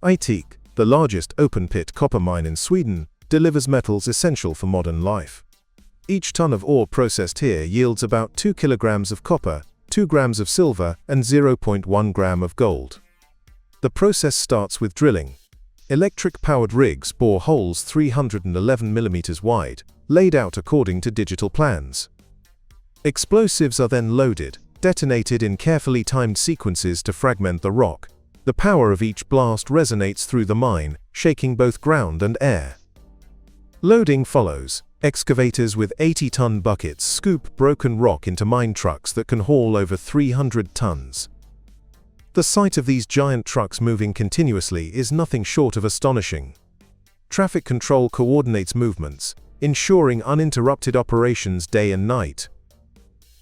Aitik, the largest open-pit copper mine in Sweden, delivers metals essential for modern life. Each ton of ore processed here yields about 2 kilograms of copper, 2 grams of silver, and 0.1 gram of gold. The process starts with drilling. Electric-powered rigs bore holes 311 millimeters wide, laid out according to digital plans. Explosives are then loaded, detonated in carefully timed sequences to fragment the rock. The power of each blast resonates through the mine, shaking both ground and air. Loading follows. Excavators with 80-ton buckets scoop broken rock into mine trucks that can haul over 300 tons. The sight of these giant trucks moving continuously is nothing short of astonishing. Traffic control coordinates movements, ensuring uninterrupted operations day and night.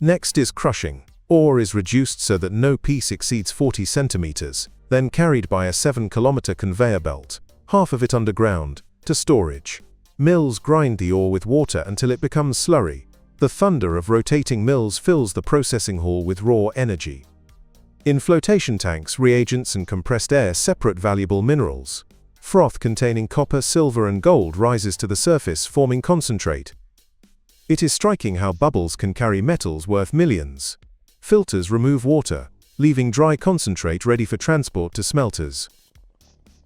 Next is crushing. Ore is reduced so that no piece exceeds 40 centimeters, then carried by a 7-kilometer conveyor belt, half of it underground, to storage. Mills grind the ore with water until it becomes slurry. The thunder of rotating mills fills the processing hall with raw energy. In flotation tanks, reagents and compressed air separate valuable minerals. Froth containing copper, silver, and gold rises to the surface, forming concentrate. It is striking how bubbles can carry metals worth millions. Filters remove water, leaving dry concentrate ready for transport to smelters.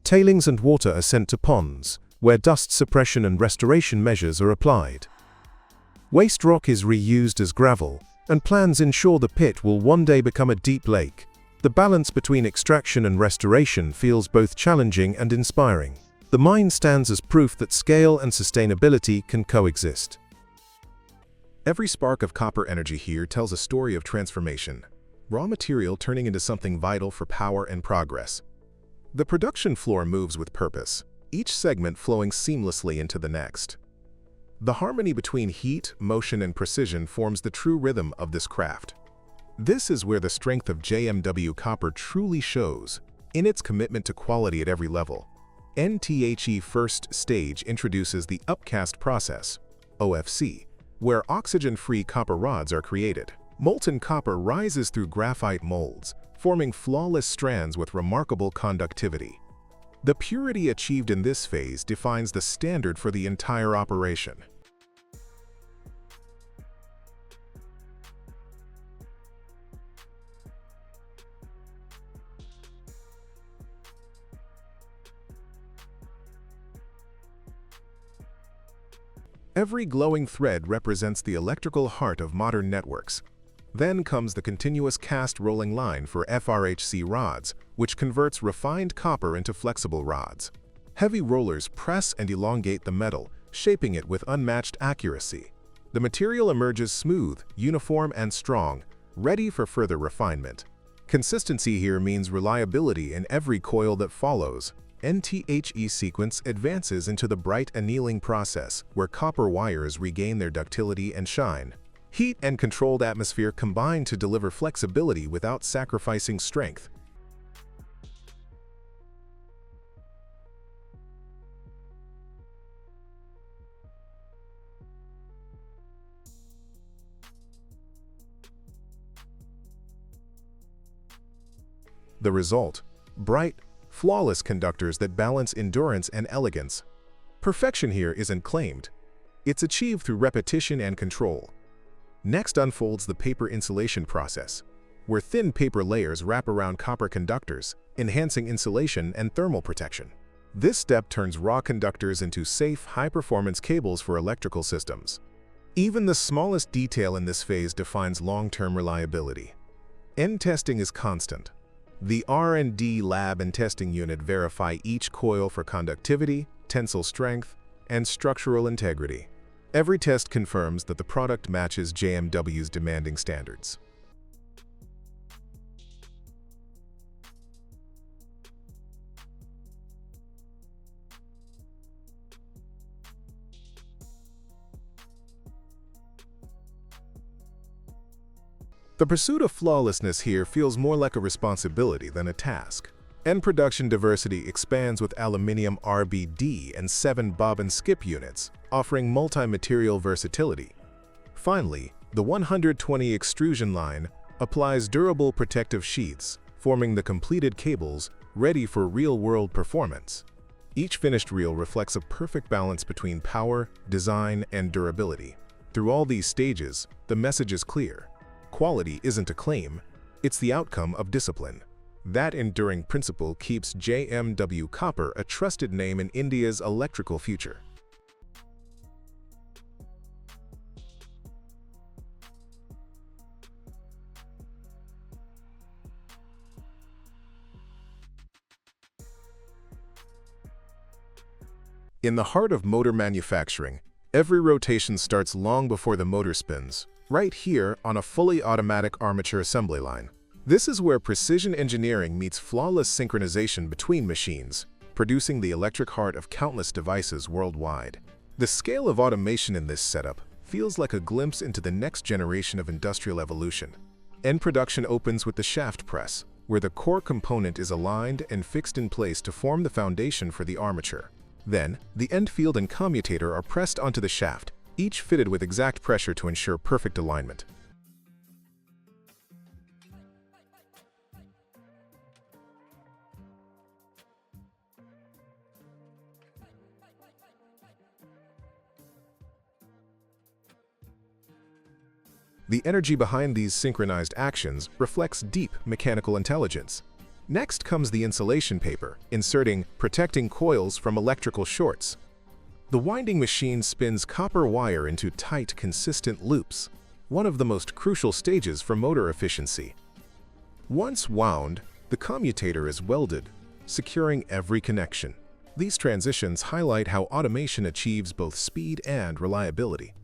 Tailings and water are sent to ponds, where dust suppression and restoration measures are applied. Waste rock is reused as gravel, and plans ensure the pit will one day become a deep lake. The balance between extraction and restoration feels both challenging and inspiring. The mine stands as proof that scale and sustainability can coexist. Every spark of copper energy here tells a story of transformation, raw material turning into something vital for power and progress. The production floor moves with purpose, each segment flowing seamlessly into the next. The harmony between heat, motion, and precision forms the true rhythm of this craft. This is where the strength of JMW Copper truly shows, in its commitment to quality at every level. NTHE first stage introduces the upcast process, OFC, where oxygen-free copper rods are created. Molten copper rises through graphite molds, forming flawless strands with remarkable conductivity. The purity achieved in this phase defines the standard for the entire operation. Every glowing thread represents the electrical heart of modern networks. Then comes the continuous cast rolling line for FRHC rods, which converts refined copper into flexible rods. Heavy rollers press and elongate the metal, shaping it with unmatched accuracy. The material emerges smooth, uniform, and strong, ready for further refinement. Consistency here means reliability in every coil that follows. NTHE sequence advances into the bright annealing process, where copper wires regain their ductility and shine. Heat and controlled atmosphere combine to deliver flexibility without sacrificing strength. The result: bright, flawless conductors that balance endurance and elegance. Perfection here isn't claimed. It's achieved through repetition and control. Next unfolds the paper insulation process, where thin paper layers wrap around copper conductors, enhancing insulation and thermal protection. This step turns raw conductors into safe, high-performance cables for electrical systems. Even the smallest detail in this phase defines long-term reliability. End testing is constant. The R&D lab and testing unit verify each coil for conductivity, tensile strength, and structural integrity. Every test confirms that the product matches JMW's demanding standards. The pursuit of flawlessness here feels more like a responsibility than a task. End production diversity expands with aluminium RBD and 7 bob and skip units, offering multi-material versatility. Finally, the 120 extrusion line applies durable protective sheaths, forming the completed cables ready for real-world performance. Each finished reel reflects a perfect balance between power, design, and durability. Through all these stages, the message is clear. Quality isn't a claim, it's the outcome of discipline. That enduring principle keeps JMW Copper a trusted name in India's electrical future. In the heart of motor manufacturing, every rotation starts long before the motor spins, right here on a fully automatic armature assembly line. This is where precision engineering meets flawless synchronization between machines, producing the electric heart of countless devices worldwide. The scale of automation in this setup feels like a glimpse into the next generation of industrial evolution. End production opens with the shaft press, where the core component is aligned and fixed in place to form the foundation for the armature. Then, the end field and commutator are pressed onto the shaft, each fitted with exact pressure to ensure perfect alignment. The energy behind these synchronized actions reflects deep mechanical intelligence. Next comes the insulation paper, inserting protecting coils from electrical shorts. The winding machine spins copper wire into tight, consistent loops, one of the most crucial stages for motor efficiency. Once wound, the commutator is welded, securing every connection. These transitions highlight how automation achieves both speed and reliability.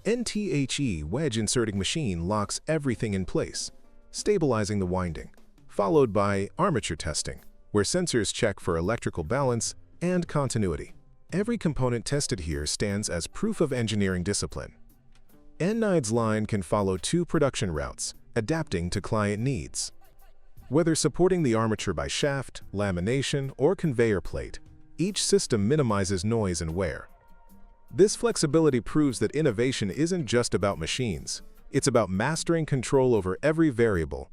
NTHE wedge inserting machine locks everything in place, stabilizing the winding, followed by armature testing, where sensors check for electrical balance and continuity. Every component tested here stands as proof of engineering discipline. N9's line can follow two production routes, adapting to client needs. Whether supporting the armature by shaft, lamination, or conveyor plate, each system minimizes noise and wear. This flexibility proves that innovation isn't just about machines, it's about mastering control over every variable.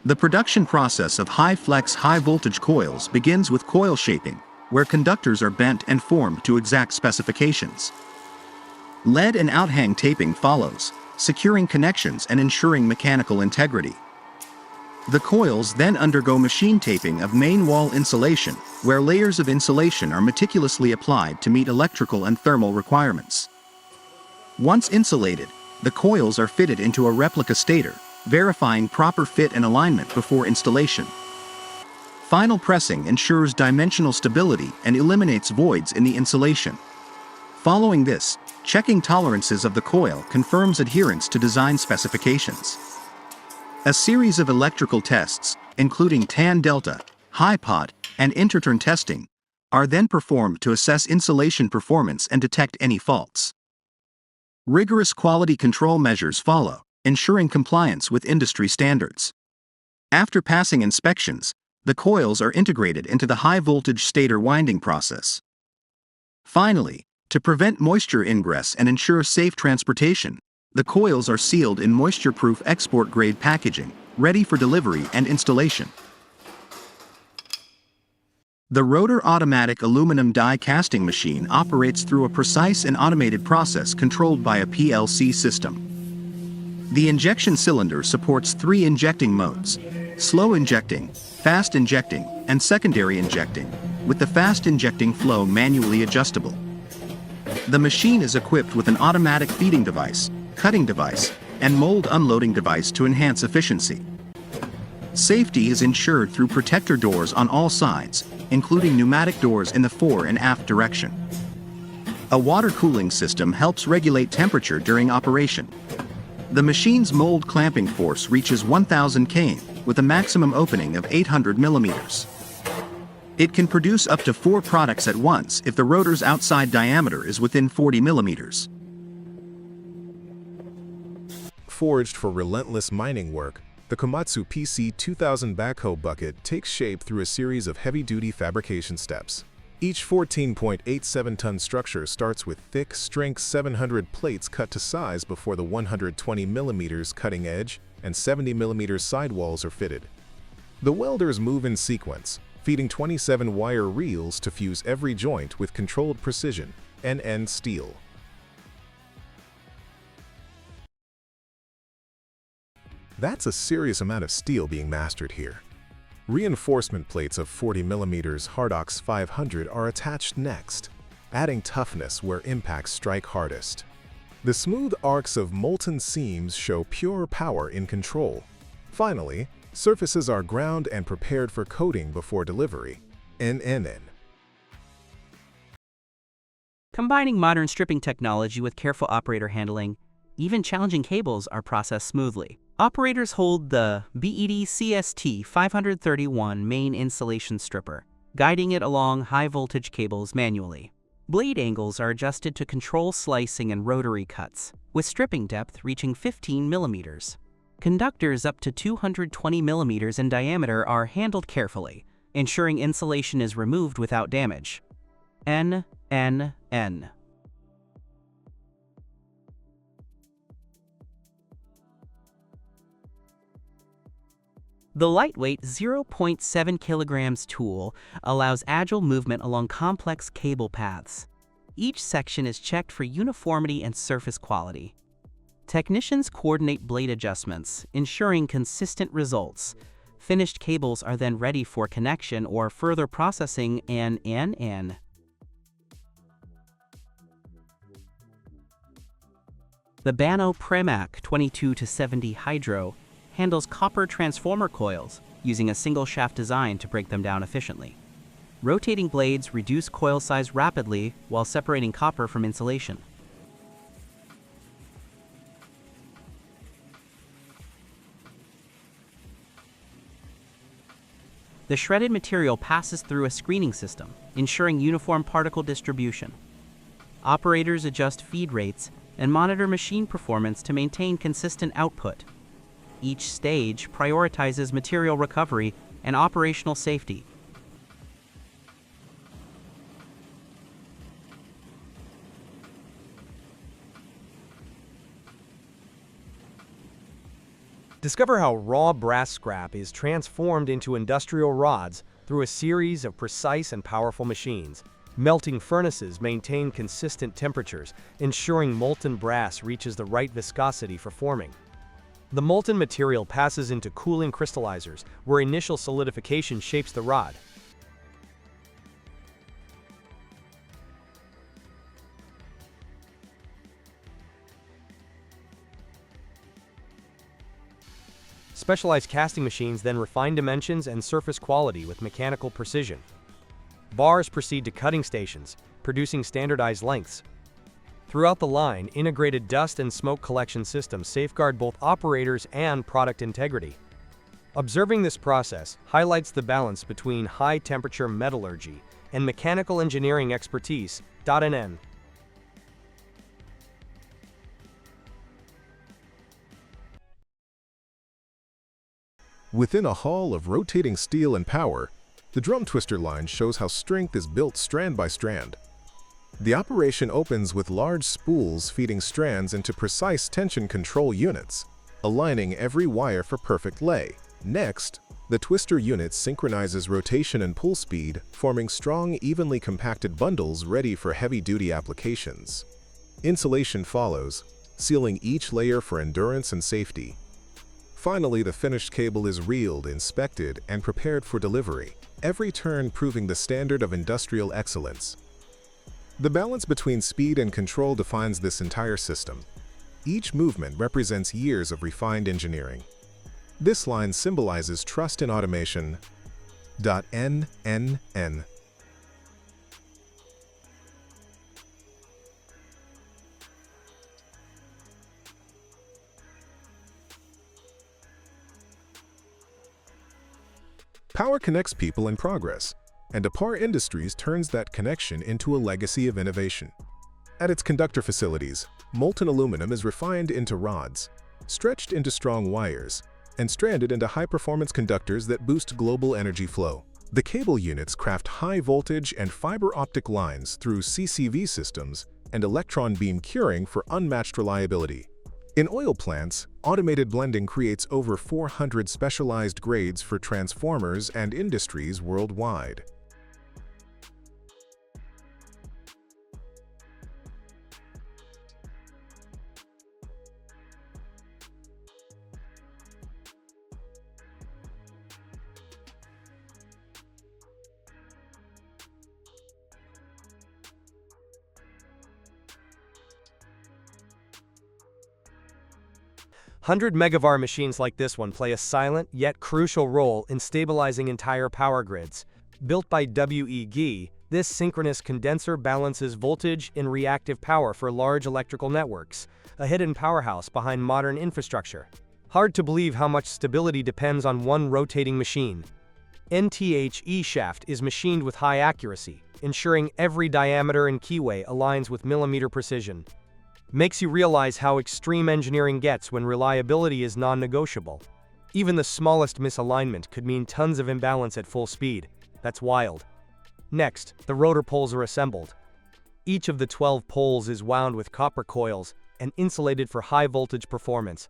The production process of high-flex, high-voltage coils begins with coil shaping, where conductors are bent and formed to exact specifications. Lead and outhang taping follows, securing connections and ensuring mechanical integrity. The coils then undergo machine taping of main wall insulation, where layers of insulation are meticulously applied to meet electrical and thermal requirements. Once insulated, the coils are fitted into a replica stator, verifying proper fit and alignment before installation. Final pressing ensures dimensional stability and eliminates voids in the insulation. Following this, checking tolerances of the coil confirms adherence to design specifications. A series of electrical tests, including tan delta, high pot, and interturn testing, are then performed to assess insulation performance and detect any faults. Rigorous quality control measures follow, ensuring compliance with industry standards. After passing inspections, the coils are integrated into the high-voltage stator winding process. Finally, to prevent moisture ingress and ensure safe transportation, the coils are sealed in moisture-proof export-grade packaging, ready for delivery and installation. The rotor automatic aluminum die casting machine operates through a precise and automated process controlled by a PLC system. The injection cylinder supports 3 injecting modes: slow injecting, fast injecting, and secondary injecting, with the fast injecting flow manually adjustable. The machine is equipped with an automatic feeding device, cutting device, and mold unloading device to enhance efficiency. Safety is ensured through protector doors on all sides, including pneumatic doors in the fore and aft direction. A water cooling system helps regulate temperature during operation. The machine's mold clamping force reaches 1,000 kN, with a maximum opening of 800 millimeters. It can produce up to 4 products at once if the rotor's outside diameter is within 40 millimeters. Forged for relentless mining work, the Komatsu PC20000 backhoe bucket takes shape through a series of heavy-duty fabrication steps. Each 14.87-ton structure starts with thick, strength 700 plates cut to size before the 120 mm cutting edge and 70 mm sidewalls are fitted. The welders move in sequence, feeding 27 wire reels to fuse every joint with controlled precision, end-end steel. That's a serious amount of steel being mastered here. Reinforcement plates of 40 mm Hardox 500 are attached next, adding toughness where impacts strike hardest. The smooth arcs of molten seams show pure power in control. Finally, surfaces are ground and prepared for coating before delivery. NNN. Combining modern stripping technology with careful operator handling, even challenging cables are processed smoothly. Operators hold the BED CST 531 main insulation stripper, guiding it along high-voltage cables manually. Blade angles are adjusted to control slicing and rotary cuts, with stripping depth reaching 15 millimeters. Conductors up to 220 millimeters in diameter are handled carefully, ensuring insulation is removed without damage. NNN. The lightweight 0.7 kilograms tool allows agile movement along complex cable paths. Each section is checked for uniformity and surface quality. Technicians coordinate blade adjustments, ensuring consistent results. Finished cables are then ready for connection or further processing NNN. The Bano Premac 22-70 Hydro handles copper transformer coils using a single shaft design to break them down efficiently. Rotating blades reduce coil size rapidly while separating copper from insulation. The shredded material passes through a screening system, ensuring uniform particle distribution. Operators adjust feed rates and monitor machine performance to maintain consistent output. Each stage prioritizes material recovery and operational safety. Discover how raw brass scrap is transformed into industrial rods through a series of precise and powerful machines. Melting furnaces maintain consistent temperatures, ensuring molten brass reaches the right viscosity for forming. The molten material passes into cooling crystallizers, where initial solidification shapes the rod. Specialized casting machines then refine dimensions and surface quality with mechanical precision. Bars proceed to cutting stations, producing standardized lengths. Throughout the line, integrated dust and smoke collection systems safeguard both operators and product integrity. Observing this process highlights the balance between high-temperature metallurgy and mechanical engineering expertise. NN. Within a hall of rotating steel and power, the drum twister line shows how strength is built strand by strand. The operation opens with large spools feeding strands into precise tension control units, aligning every wire for perfect lay. Next, the twister unit synchronizes rotation and pull speed, forming strong, evenly compacted bundles ready for heavy-duty applications. Insulation follows, sealing each layer for endurance and safety. Finally, the finished cable is reeled, inspected, and prepared for delivery, every turn proving the standard of industrial excellence. The balance between speed and control defines this entire system. Each movement represents years of refined engineering. This line symbolizes trust in automation. NNN. Power connects people and progress. and Apar Industries turns that connection into a legacy of innovation. At its conductor facilities, molten aluminum is refined into rods, stretched into strong wires, and stranded into high-performance conductors that boost global energy flow. The cable units craft high-voltage and fiber optic lines through CCV systems and electron beam curing for unmatched reliability. In oil plants, automated blending creates over 400 specialized grades for transformers and industries worldwide. Mvar machines like this one play a silent yet crucial role in stabilizing entire power grids. Built by WEG, this synchronous condenser balances voltage and reactive power for large electrical networks, a hidden powerhouse behind modern infrastructure. Hard to believe how much stability depends on one rotating machine. NTHE shaft is machined with high accuracy, ensuring every diameter and keyway aligns with millimeter precision. Makes you realize how extreme engineering gets when reliability is non-negotiable. Even the smallest misalignment could mean tons of imbalance at full speed. That's wild. Next, the rotor poles are assembled. Each of the 12 poles is wound with copper coils and insulated for high voltage performance.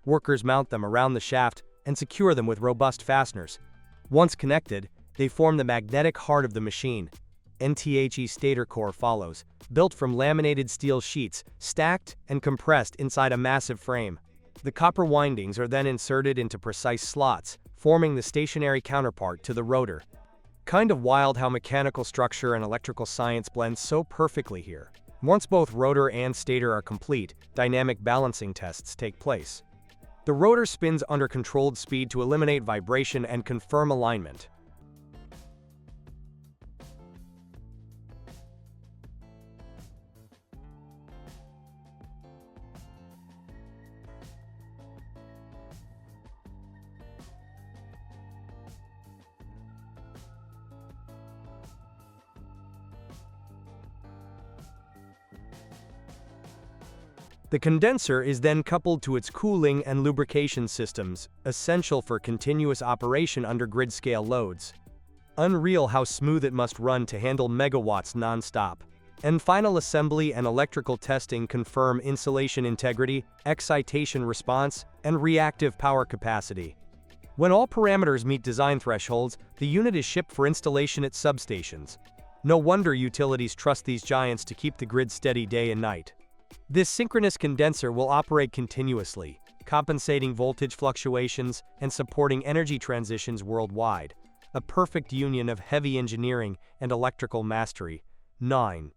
Workers mount them around the shaft and secure them with robust fasteners. Once connected, they form the magnetic heart of the machine. NTHE stator core follows, built from laminated steel sheets, stacked and compressed inside a massive frame. The copper windings are then inserted into precise slots, forming the stationary counterpart to the rotor. Kind of wild how mechanical structure and electrical science blend so perfectly here. Once both rotor and stator are complete, dynamic balancing tests take place. The rotor spins under controlled speed to eliminate vibration and confirm alignment. The condenser is then coupled to its cooling and lubrication systems, essential for continuous operation under grid-scale loads. Unreal how smooth it must run to handle megawatts non-stop. And final assembly and electrical testing confirm insulation integrity, excitation response, and reactive power capacity. When all parameters meet design thresholds, the unit is shipped for installation at substations. No wonder utilities trust these giants to keep the grid steady day and night. This synchronous condenser will operate continuously, compensating voltage fluctuations and supporting energy transitions worldwide. A perfect union of heavy engineering and electrical mastery. 9.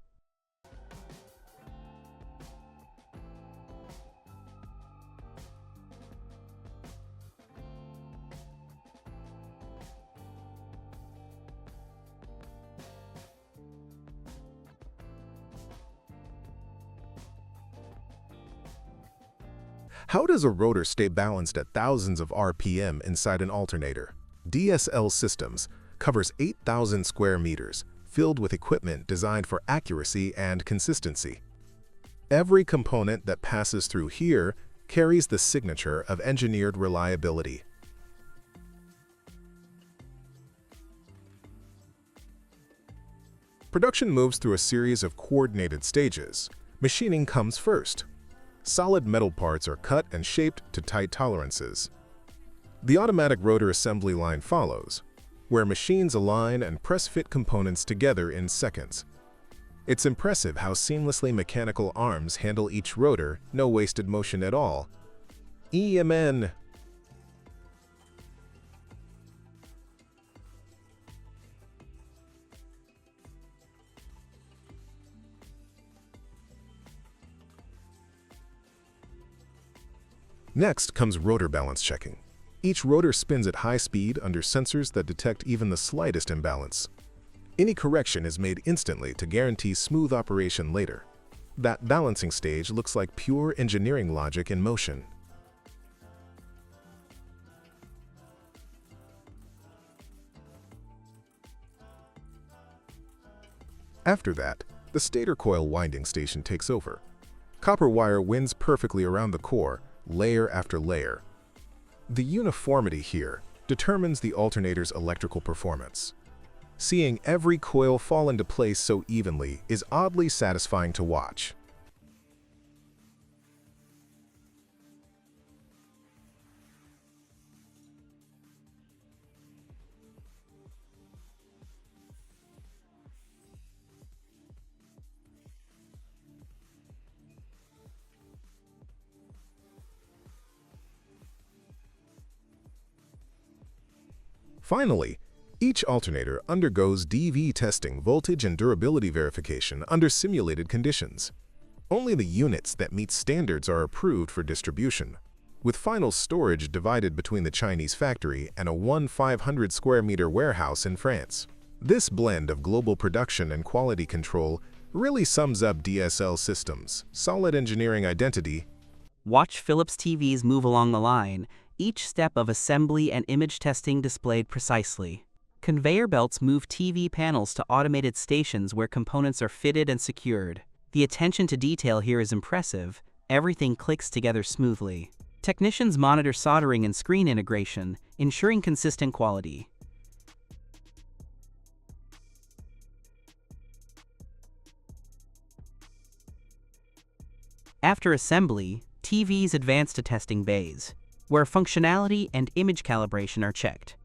How does a rotor stay balanced at thousands of RPM inside an alternator? DSL Systems covers 8,000 square meters, filled with equipment designed for accuracy and consistency. Every component that passes through here carries the signature of engineered reliability. Production moves through a series of coordinated stages. Machining comes first. Solid metal parts are cut and shaped to tight tolerances. The automatic rotor assembly line follows, where machines align and press-fit components together in seconds. It's impressive how seamlessly mechanical arms handle each rotor, no wasted motion at all. EMN. Next comes rotor balance checking. Each rotor spins at high speed under sensors that detect even the slightest imbalance. Any correction is made instantly to guarantee smooth operation later. That balancing stage looks like pure engineering logic in motion. After that, the stator coil winding station takes over. Copper wire winds perfectly around the core, layer after layer. The uniformity here determines the alternator's electrical performance. Seeing every coil fall into place so evenly is oddly satisfying to watch. Finally, each alternator undergoes DV testing, voltage and durability verification under simulated conditions. Only the units that meet standards are approved for distribution, with final storage divided between the Chinese factory and a 1,500 square meter warehouse in France. This blend of global production and quality control really sums up DSL Systems' solid engineering identity. Watch Philips TVs move along the line, each step of assembly and image testing displayed precisely. Conveyor belts move TV panels to automated stations where components are fitted and secured. The attention to detail here is impressive. Everything clicks together smoothly. Technicians monitor soldering and screen integration, ensuring consistent quality. After assembly, TVs advance to testing bays, where functionality and image calibration are checked.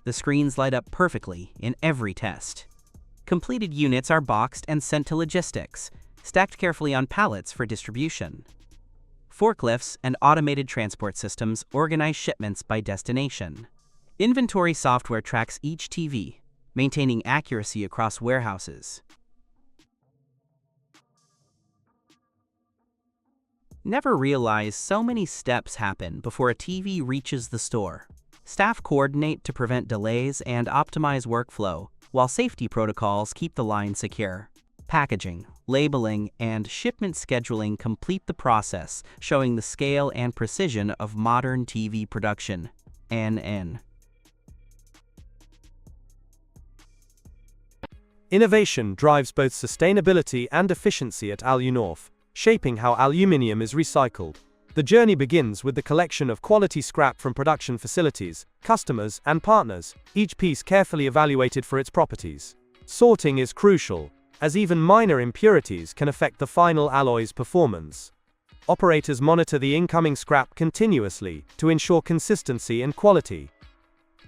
The screens light up perfectly in every test. Completed units are boxed and sent to logistics, stacked carefully on pallets for distribution. Forklifts and automated transport systems organize shipments by destination. Inventory software tracks each TV, maintaining accuracy across warehouses. Never realized so many steps happen before a TV reaches the store. Staff coordinate to prevent delays and optimize workflow, while safety protocols keep the line secure. Packaging, labeling, and shipment scheduling complete the process, showing the scale and precision of modern TV production. NN. Innovation drives both sustainability and efficiency at Alunorf, shaping how aluminium is recycled. The journey begins with the collection of quality scrap from production facilities, customers, and partners, each piece carefully evaluated for its properties. Sorting is crucial, as even minor impurities can affect the final alloy's performance. Operators monitor the incoming scrap continuously to ensure consistency and quality.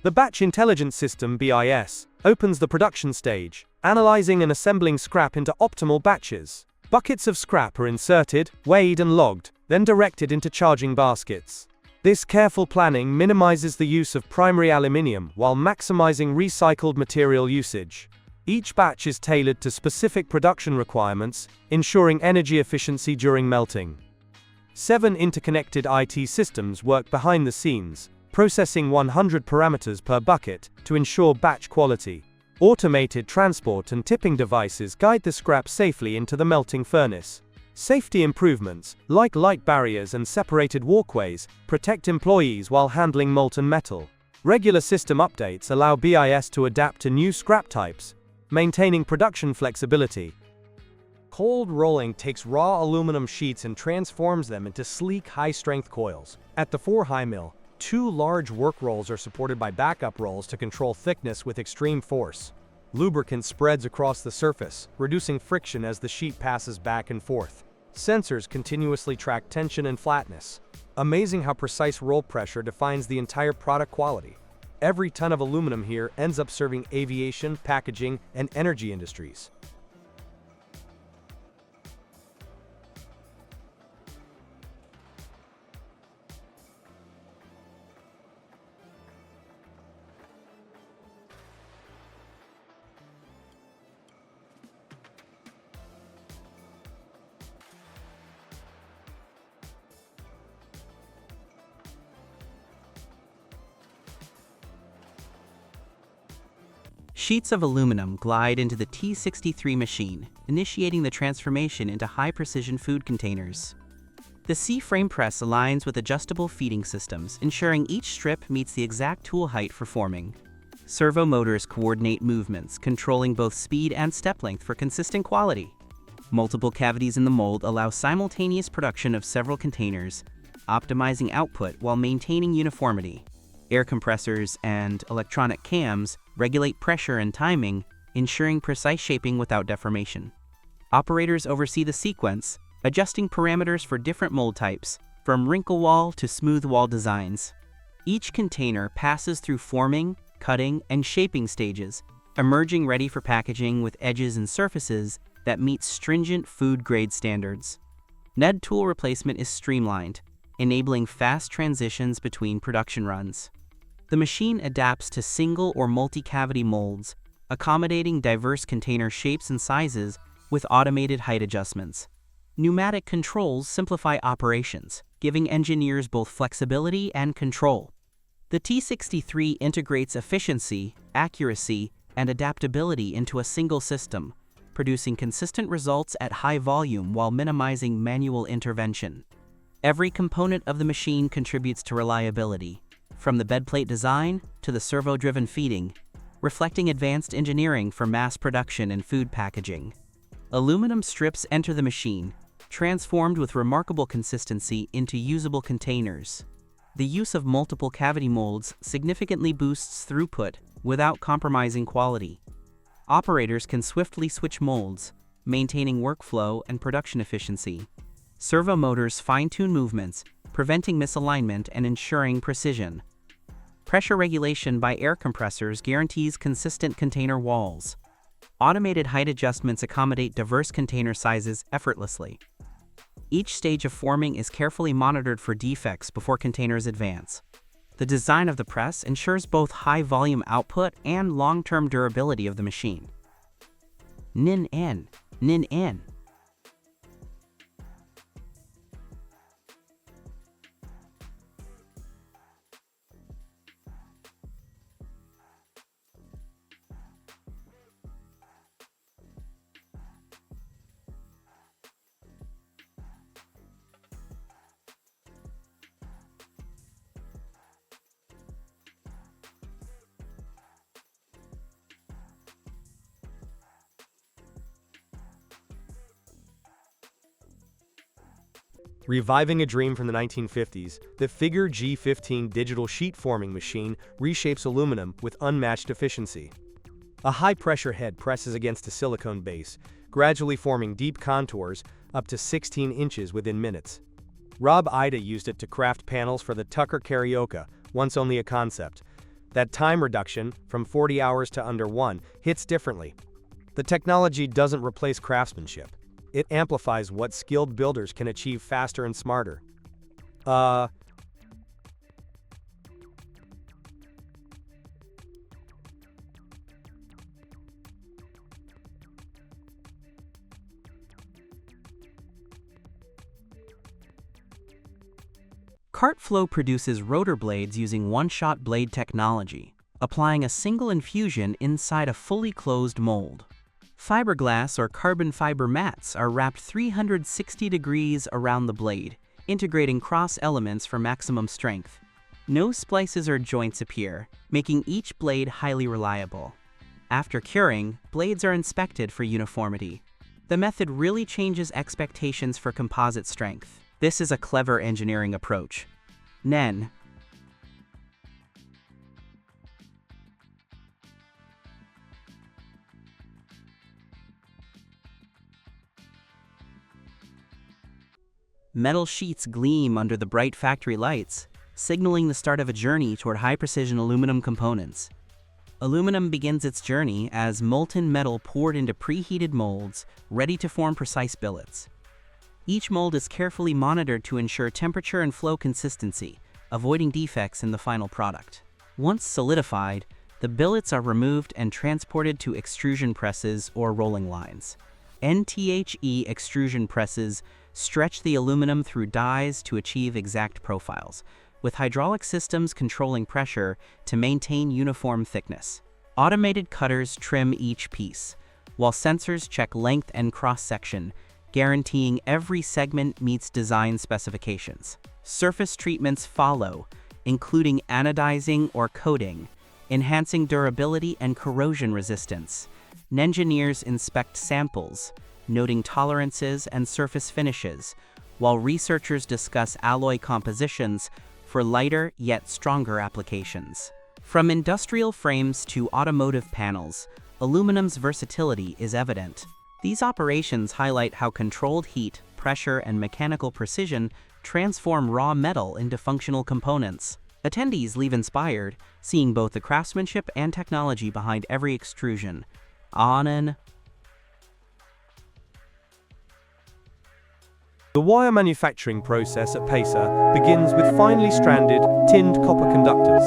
The Batch Intelligence System (BIS) opens the production stage, analyzing and assembling scrap into optimal batches. Buckets of scrap are inserted, weighed and logged, then directed into charging baskets. This careful planning minimizes the use of primary aluminium while maximizing recycled material usage. Each batch is tailored to specific production requirements, ensuring energy efficiency during melting. 7 interconnected IT systems work behind the scenes, processing 100 parameters per bucket to ensure batch quality. Automated transport and tipping devices guide the scrap safely into the melting furnace. Safety improvements, like light barriers and separated walkways, protect employees while handling molten metal. Regular system updates allow BIS to adapt to new scrap types, maintaining production flexibility. Cold rolling takes raw aluminum sheets and transforms them into sleek, high-strength coils. At the 4-high mill, 2 large work rolls are supported by backup rolls to control thickness with extreme force. Lubricant spreads across the surface, reducing friction as the sheet passes back and forth. Sensors continuously track tension and flatness. Amazing how precise roll pressure defines the entire product quality. Every ton of aluminum here ends up serving aviation, packaging, and energy industries. Sheets of aluminum glide into the T63 machine, initiating the transformation into high-precision food containers. The C-frame press aligns with adjustable feeding systems, ensuring each strip meets the exact tool height for forming. Servo motors coordinate movements, controlling both speed and step length for consistent quality. Multiple cavities in the mold allow simultaneous production of several containers, optimizing output while maintaining uniformity. Air compressors and electronic cams regulate pressure and timing, ensuring precise shaping without deformation. Operators oversee the sequence, adjusting parameters for different mold types, from wrinkle wall to smooth wall designs. Each container passes through forming, cutting, and shaping stages, emerging ready for packaging with edges and surfaces that meet stringent food-grade standards. NED tool replacement is streamlined, enabling fast transitions between production runs. The machine adapts to single or multi-cavity molds, accommodating diverse container shapes and sizes with automated height adjustments. Pneumatic controls simplify operations, giving engineers both flexibility and control. The T63 integrates efficiency, accuracy, and adaptability into a single system, producing consistent results at high volume while minimizing manual intervention. Every component of the machine contributes to reliability, from the bedplate design to the servo-driven feeding, reflecting advanced engineering for mass production and food packaging. Aluminum strips enter the machine, transformed with remarkable consistency into usable containers. The use of multiple cavity molds significantly boosts throughput without compromising quality. Operators can swiftly switch molds, maintaining workflow and production efficiency. Servo motors fine-tune movements, preventing misalignment and ensuring precision. Pressure regulation by air compressors guarantees consistent container walls. Automated height adjustments accommodate diverse container sizes effortlessly. Each stage of forming is carefully monitored for defects before containers advance. The design of the press ensures both high volume output and long-term durability of the machine. Nin-en. Reviving a dream from the 1950s, the Figure G15 digital sheet forming machine reshapes aluminum with unmatched efficiency. A high-pressure head presses against a silicone base, gradually forming deep contours up to 16 inches within minutes. Rob Ida used it to craft panels for the Tucker Karaoke, once only a concept. That time reduction, from 40 hours to under 1, hits differently. The technology doesn't replace craftsmanship. It amplifies what skilled builders can achieve faster and smarter. CartFlow produces rotor blades using one-shot blade technology, applying a single infusion inside a fully closed mold. Fiberglass or carbon fiber mats are wrapped 360 degrees around the blade, integrating cross elements for maximum strength. No splices or joints appear, making each blade highly reliable. After curing, blades are inspected for uniformity. The method really changes expectations for composite strength. This is a clever engineering approach. Nen. Metal sheets gleam under the bright factory lights, signaling the start of a journey toward high-precision aluminum components. Aluminum begins its journey as molten metal poured into preheated molds, ready to form precise billets. Each mold is carefully monitored to ensure temperature and flow consistency, avoiding defects in the final product. Once solidified, the billets are removed and transported to extrusion presses or rolling lines. NTHE extrusion presses stretch the aluminum through dies to achieve exact profiles, with hydraulic systems controlling pressure to maintain uniform thickness. Automated cutters trim each piece, while sensors check length and cross-section, guaranteeing every segment meets design specifications. Surface treatments follow, including anodizing or coating, enhancing durability and corrosion resistance. Engineers inspect samples, noting tolerances and surface finishes, while researchers discuss alloy compositions for lighter yet stronger applications. From industrial frames to automotive panels, aluminum's versatility is evident. These operations highlight how controlled heat, pressure, and mechanical precision transform raw metal into functional components. Attendees leave inspired, seeing both the craftsmanship and technology behind every extrusion. The wire manufacturing process at Pacer begins with finely stranded, tinned copper conductors.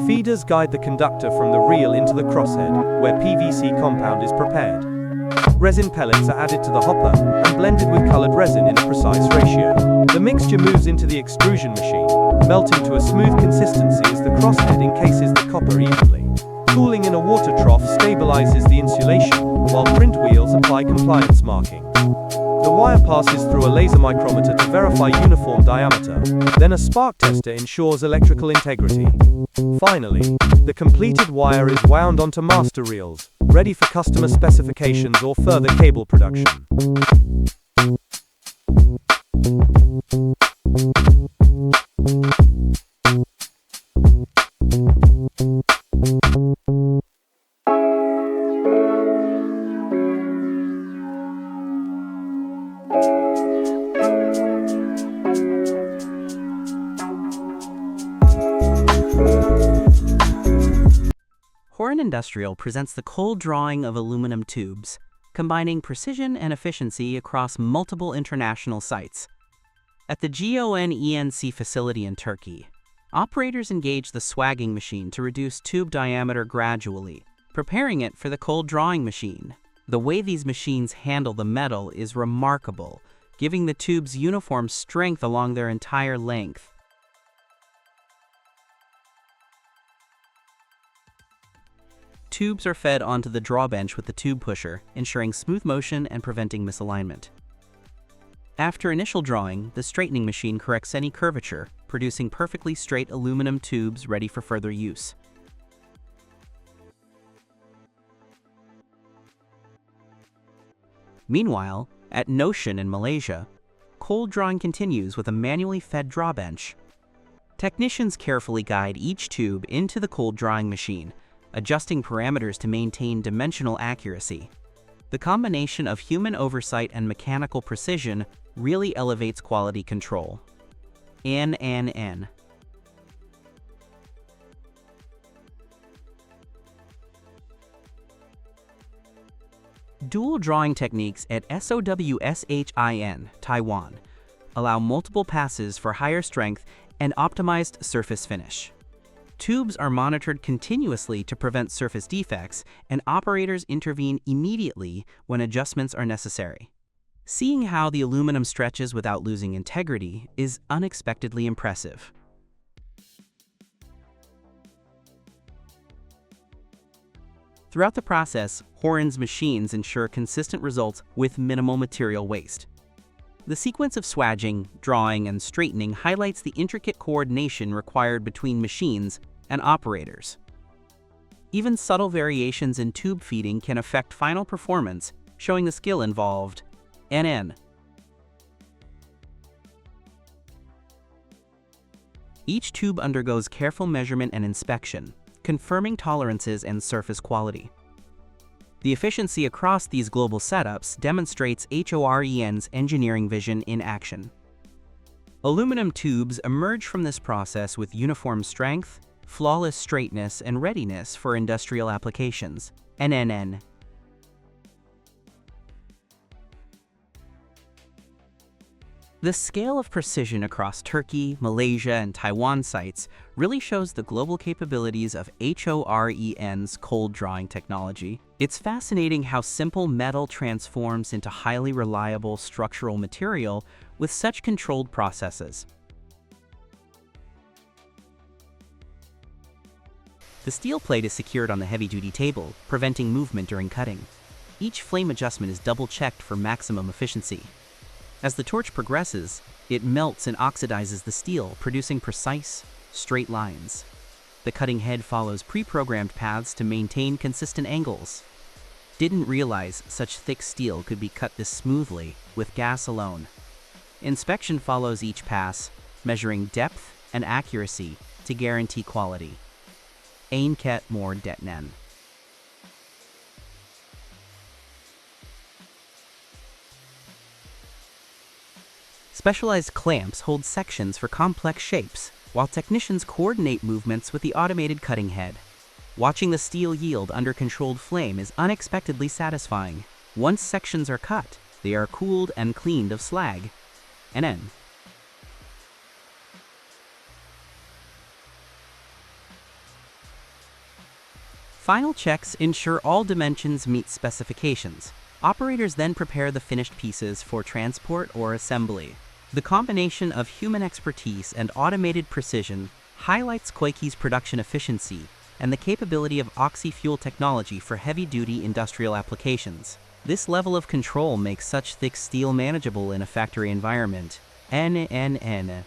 Feeders guide the conductor from the reel into the crosshead, where PVC compound is prepared. Resin pellets are added to the hopper and blended with colored resin in a precise ratio. The mixture moves into the extrusion machine, melting to a smooth consistency as the crosshead encases the copper evenly. Cooling in a water trough stabilizes the insulation, while print wheels apply compliance marking. The wire passes through a laser micrometer to verify uniform diameter, then a spark tester ensures electrical integrity. Finally, the completed wire is wound onto master reels, ready for customer specifications or further cable production. Horan Industrial presents the cold drawing of aluminum tubes, combining precision and efficiency across multiple international sites. At the GON-ENC facility in Turkey, operators engage the swagging machine to reduce tube diameter gradually, preparing it for the cold drawing machine. The way these machines handle the metal is remarkable, giving the tubes uniform strength along their entire length. Tubes are fed onto the drawbench with the tube pusher, ensuring smooth motion and preventing misalignment. After initial drawing, the straightening machine corrects any curvature, producing perfectly straight aluminum tubes ready for further use. Meanwhile, at Notion in Malaysia, cold drawing continues with a manually fed drawbench. Technicians carefully guide each tube into the cold drawing machine, adjusting parameters to maintain dimensional accuracy. The combination of human oversight and mechanical precision really elevates quality control. N. Dual drawing techniques at SOWSHIN, Taiwan, allow multiple passes for higher strength and optimized surface finish. Tubes are monitored continuously to prevent surface defects, and operators intervene immediately when adjustments are necessary. Seeing how the aluminum stretches without losing integrity is unexpectedly impressive. Throughout the process, Horan's machines ensure consistent results with minimal material waste. The sequence of swagging, drawing, and straightening highlights the intricate coordination required between machines and operators. Even subtle variations in tube feeding can affect final performance, showing the skill involved. NN. Each tube undergoes careful measurement and inspection, confirming tolerances and surface quality. The efficiency across these global setups demonstrates HOREN's engineering vision in action. Aluminum tubes emerge from this process with uniform strength, flawless straightness, and readiness for industrial applications. NNN. The scale of precision across Turkey, Malaysia, and Taiwan sites really shows the global capabilities of HOREN's cold drawing technology. It's fascinating how simple metal transforms into highly reliable structural material with such controlled processes. The steel plate is secured on the heavy-duty table, preventing movement during cutting. Each flame adjustment is double-checked for maximum efficiency. As the torch progresses, it melts and oxidizes the steel, producing precise, straight lines. The cutting head follows pre-programmed paths to maintain consistent angles. Didn't realize such thick steel could be cut this smoothly with gas alone. Inspection follows each pass, measuring depth and accuracy to guarantee quality. Enkelt more detnen. Specialized clamps hold sections for complex shapes, while technicians coordinate movements with the automated cutting head. Watching the steel yield under controlled flame is unexpectedly satisfying. Once sections are cut, they are cooled and cleaned of slag. NN. Final checks ensure all dimensions meet specifications. Operators then prepare the finished pieces for transport or assembly. The combination of human expertise and automated precision highlights Koiki's production efficiency and the capability of Oxy-fuel technology for heavy-duty industrial applications. This level of control makes such thick steel manageable in a factory environment. NNN.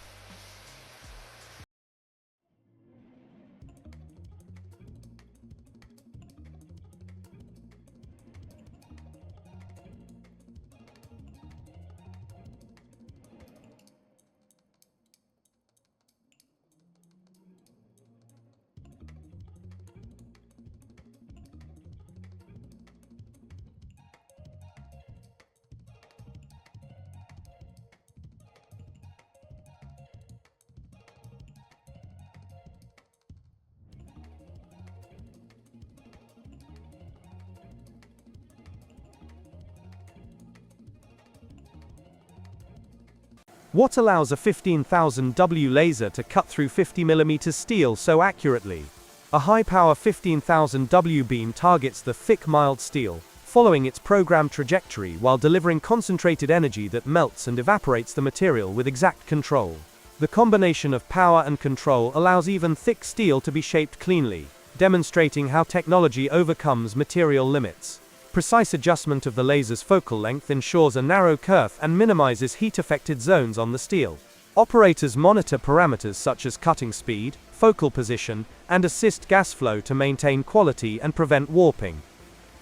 What allows a 15000W laser to cut through 50mm steel so accurately? A high-power 15000W beam targets the thick, mild steel, following its programmed trajectory while delivering concentrated energy that melts and evaporates the material with exact control. The combination of power and control allows even thick steel to be shaped cleanly, demonstrating how technology overcomes material limits. Precise adjustment of the laser's focal length ensures a narrow kerf and minimizes heat-affected zones on the steel. Operators monitor parameters such as cutting speed, focal position, and assist gas flow to maintain quality and prevent warping.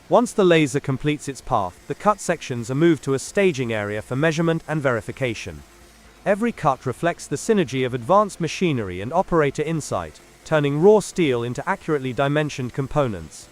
Once the laser completes its path, the cut sections are moved to a staging area for measurement and verification. Every cut reflects the synergy of advanced machinery and operator insight, turning raw steel into accurately dimensioned components.